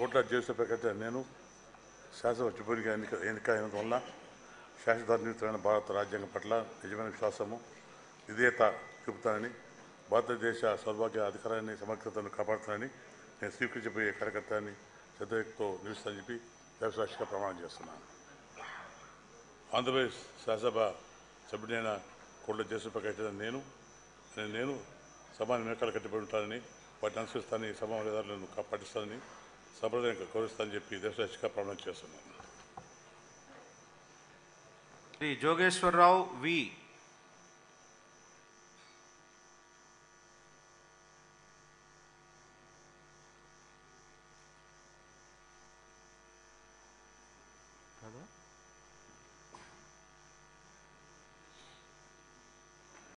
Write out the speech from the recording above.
కోట్ల జేసీ ప్రకారం నేను శాసన సభ్యునిగా ఎన్నికైనందు వల్ల శాసనధారణ భారత రాజ్యాంగం పట్ల నిజమైన విశ్వాసము విధేయత చూపుతానని భారతదేశ సౌభాగ్య అధికారాన్ని సమగ్రతను కాపాడుతానని నేను స్వీకరించబోయే కార్యకర్తని శ్రద్ధతో నిలుస్తానని చెప్పి దేవసాక్షిగా ప్రమాణం చేస్తున్నాను. ఆంధ్రప్రదేశ్ శాసనసభ సభ్యుడైన కోట్ల జేసీ ప్రకారం నేను సభా నియమాలు కట్టుబడి ఉంటానని వాటిని అనుసరిస్తానని సభా మర్యాదలను పాటిస్తానని సంప్రదాయంగా గౌరవిస్తానని చెప్పి దేవసాక్షిగా ప్రమాణం చేస్తున్నాను. శ్రీ జోగేశ్వరరావు వి.